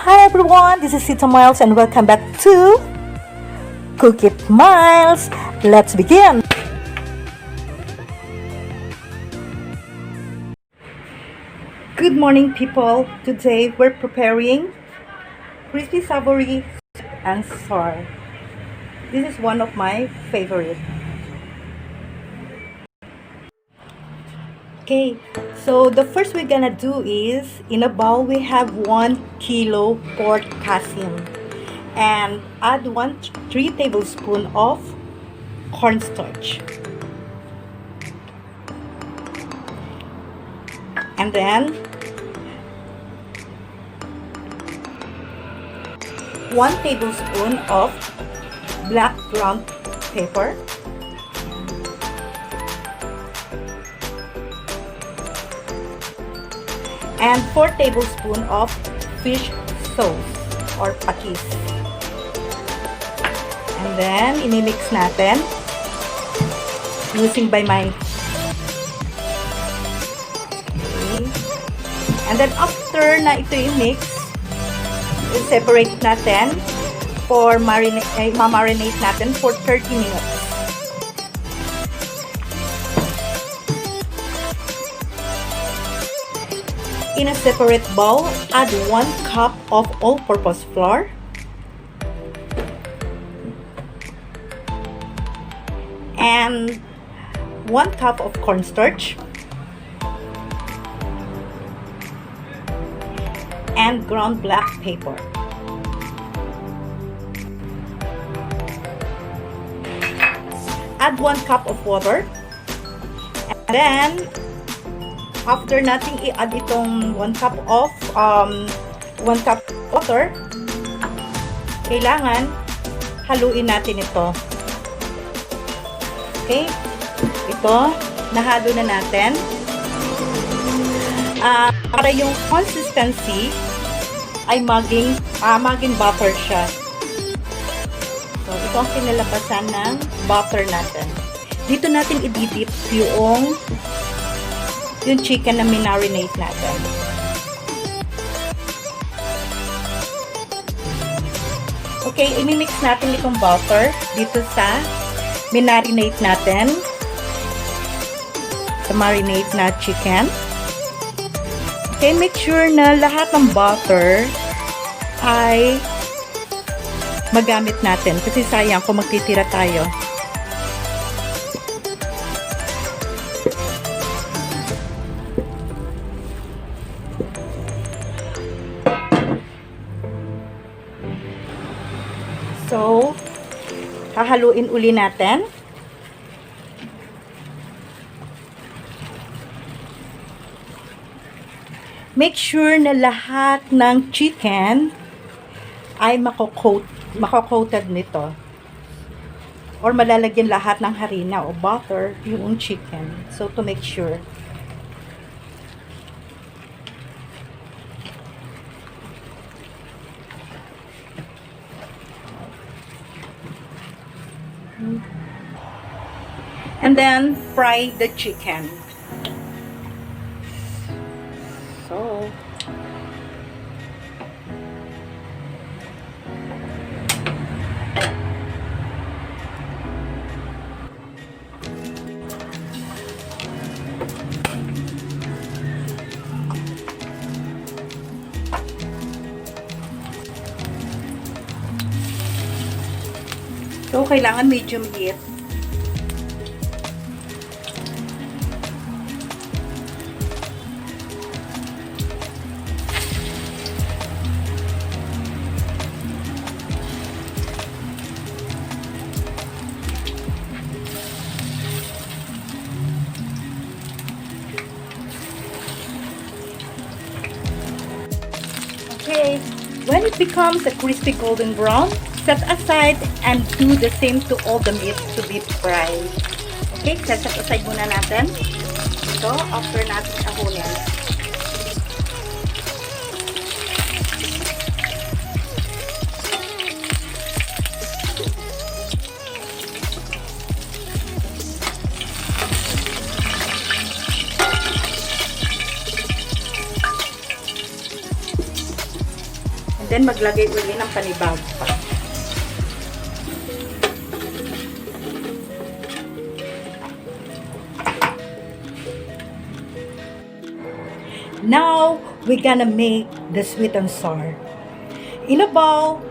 Hi everyone, this is Sita Miles and welcome back to Cook It Miles. Let's begin. Good morning people. Today we're preparing crispy savory sweet and sour. This is one of my favorite. Okay, so the first we're gonna do is, in a bowl we have 1 kilo pork casing and add 3 tablespoons of cornstarch. And then 1 tablespoon of black ground pepper. And 4 tablespoons of fish sauce or patis. And then, inimix natin using by my. Okay. And then, after na ito i-mix, i-separate natin for ma-marinate natin for 30 minutes. In a separate bowl, add 1 cup of all-purpose flour, and 1 cup of cornstarch, and ground black pepper. Add 1 cup of water, and then after nating i-add itong 1 cup of water, kailangan haluin natin ito. Okay? Ito, nahalo na natin. Para yung consistency ay maging butter siya. So, ito ang kinalabasan ng butter natin. Dito natin i-dip yung chicken na minarinate natin. Okay, i-mix natin itong butter dito sa minarinate natin. Sa marinate na chicken. Okay, make sure na lahat ng butter ay magamit natin kasi sayang kung magtitira tayo. So, hahaluin uli natin. Make sure na lahat ng chicken ay mako-coated nito. Or malalagyan lahat ng harina o butter yung chicken. So, to make sure. And then fry the chicken. So kailangan medium heat. Okay, when it becomes a crispy golden brown, set aside and do the same to all the meat to be fried. Okay, set aside muna natin. So, after natin ahunin. then maglagay uli ng panibago pa. Now, we're gonna make the sweet and sour. In a bowl,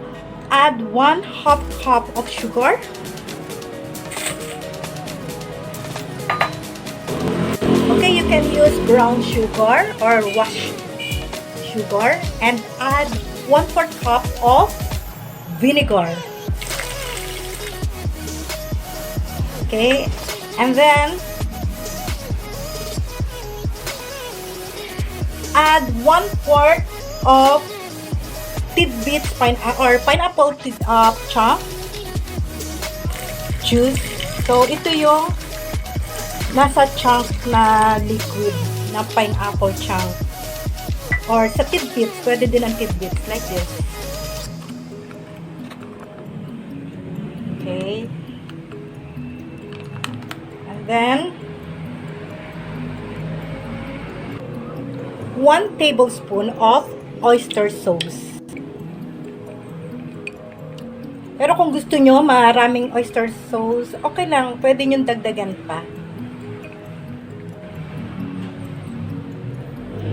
add 1/2 cup of sugar. Okay, you can use brown sugar or washed sugar, and add 1/4 cup of vinegar. Okay, and then add 1/4 of tidbits pineapple chunk juice. So, ito yung nasa chunk na liquid na pineapple chunk. Or sa tidbits, pwede din ang tidbits like this. Okay. And then 1 tablespoon of oyster sauce. Pero kung gusto nyo maraming oyster sauce, okay lang, pwede nyo dagdagan pa.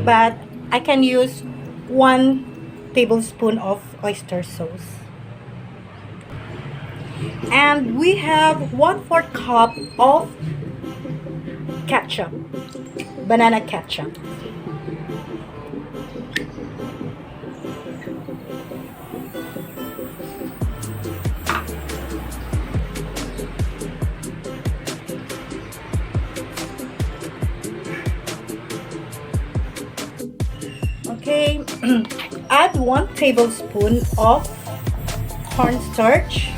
But I can use 1 tablespoon of oyster sauce. And we have 1/4 cup of ketchup, banana ketchup. Okay, add 1 tablespoon of cornstarch.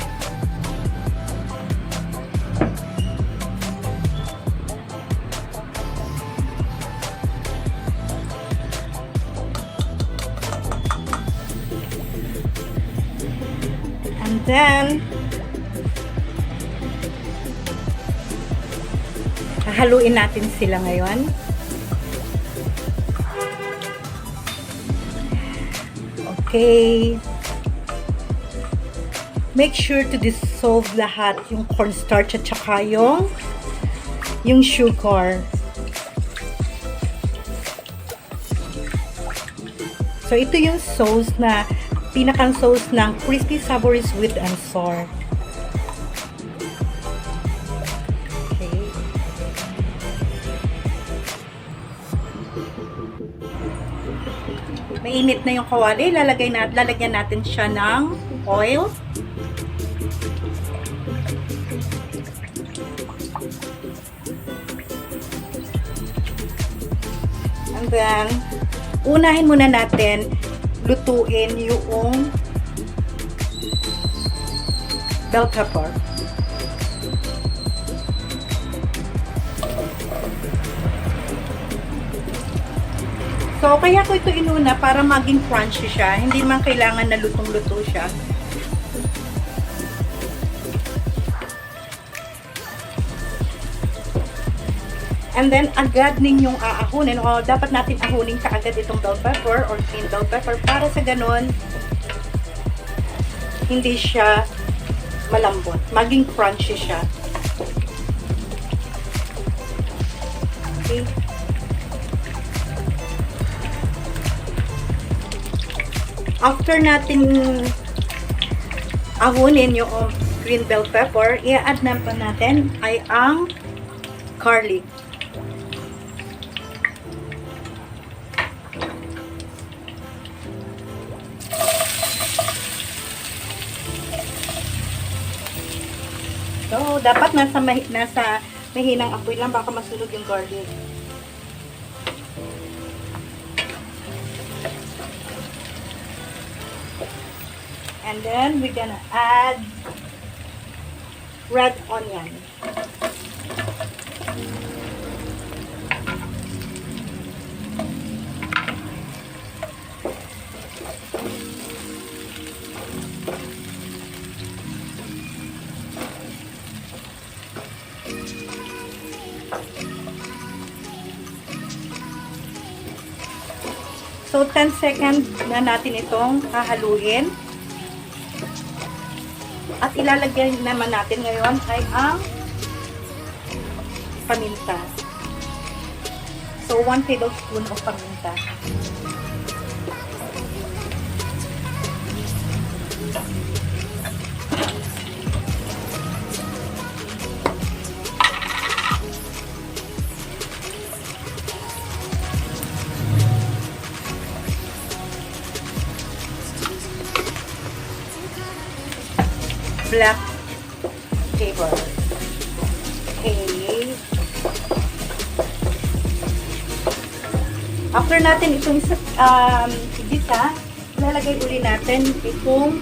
And then, haluin natin sila ngayon. Okay. Make sure to dissolve lahat yung cornstarch at saka yung sugar. So, ito yung sauce na pinakang sauce ng crispy savory sweet and sour. Okay. Mainit na yung kawali, lalagyan natin siya ng oil. And then, unahin muna natin lutuin yung bell pepper. So, kaya ko ito inuna para maging crunchy siya. Hindi man kailangan na lutong-luto siya. And then, agad ninyong aahunin. O, dapat natin ahunin kaagad itong bell pepper or green bell pepper para sa ganon, hindi siya malambot. Maging crunchy siya. Okay. After natin ahunin yung green bell pepper, i-add na pa natin ay ang garlic. So, dapat nasa mahinang apoy lang, baka masunog yung garlic. And then, we're gonna add red onion. So, 10 seconds na natin itong hahaluin. At ilalagay naman natin ngayon ay ang paminta. So, 1 tablespoon of paminta. Black pepper. Okay. After natin itong igisa, ilalagay uli natin itong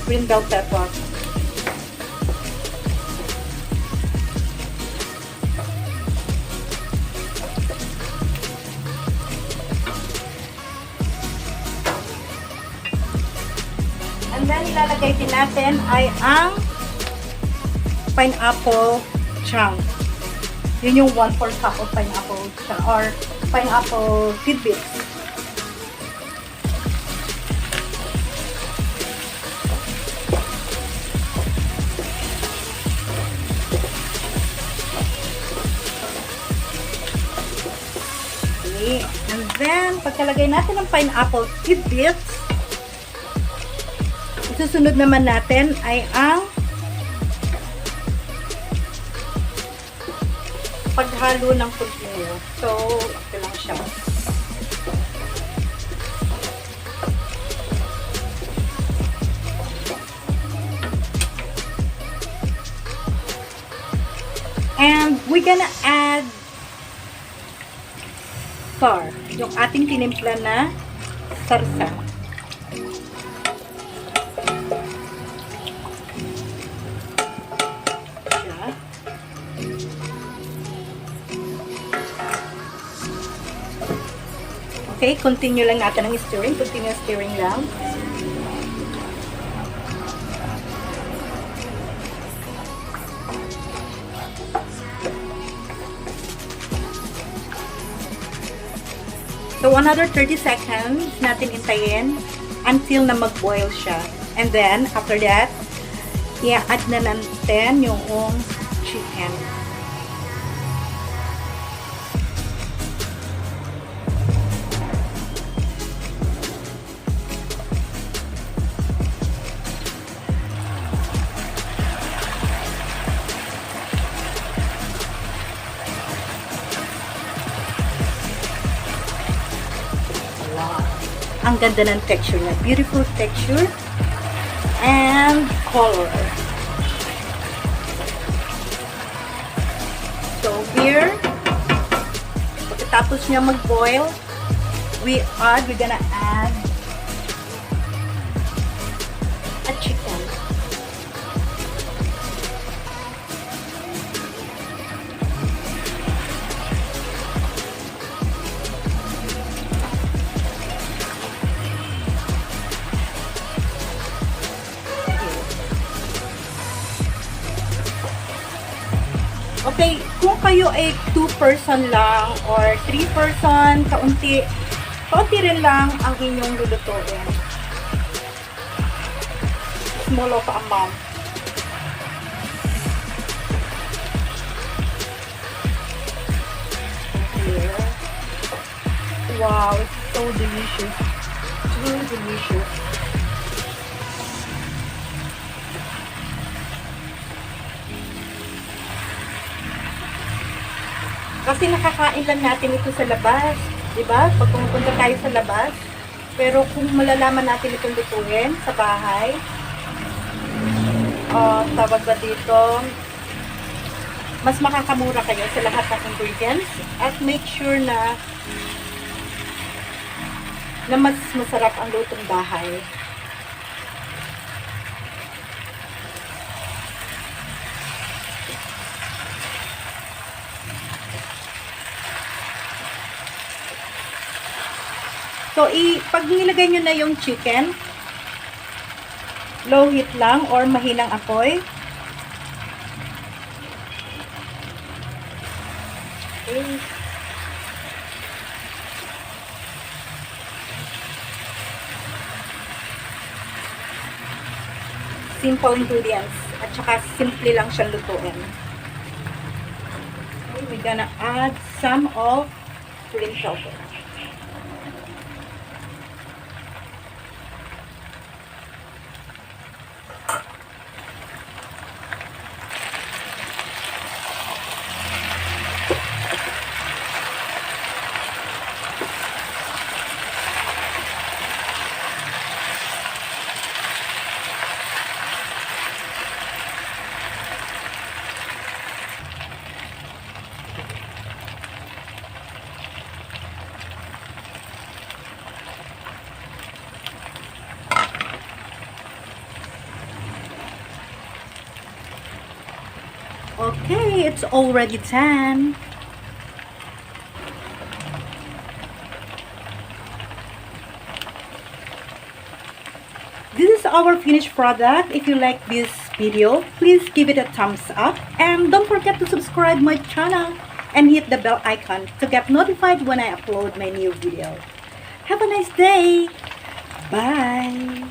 green bell pepper. And then, ilalagay din natin ay ang pineapple chunk. Yun yung 1/4 cup of pineapple chunk or pineapple tidbits. Okay. And then, pagkalagay natin ng pineapple tidbits, susunod naman natin ay ang paghalo ng continue. So, ito lang siya. And we're gonna add star, yung ating tinimpla na sarsa. Okay, continue lang natin ang stirring. Continue stirring lang. So, another 30 seconds natin intayin until na mag-boil siya. And then, after that, i-add na natin yung chicken. Ang ganda ng texture niya. Beautiful texture and color. So here, pagkatapos niya mag-boil, we're gonna add a chicken. Okay, kung kayo ay 2-person lang or 3-person, kaunti rin lang ang inyong lulutuin. Small of amount. Here. Wow, it's so delicious. It's really delicious. Kasi nakakain lang natin ito sa labas, di ba? Pag pumupunta tayo sa labas. Pero kung malalaman natin itong lutuin sa bahay, tawag ba dito, mas makakamura kayo sa lahat ng ingredients at make sure na mas masarap ang lutong bahay. So, pag nilagay nyo na yung chicken, low heat lang or mahinang apoy. Okay. simple ingredients at saka simple lang siyang lutuin. Okay, we're gonna add some of green pepper. Okay, it's already done. This is our finished product. If you like this video, please give it a thumbs up. And don't forget to subscribe my channel and hit the bell icon to get notified when I upload my new video. Have a nice day. Bye.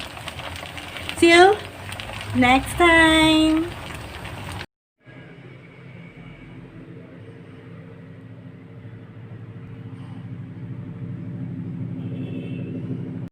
See you next time.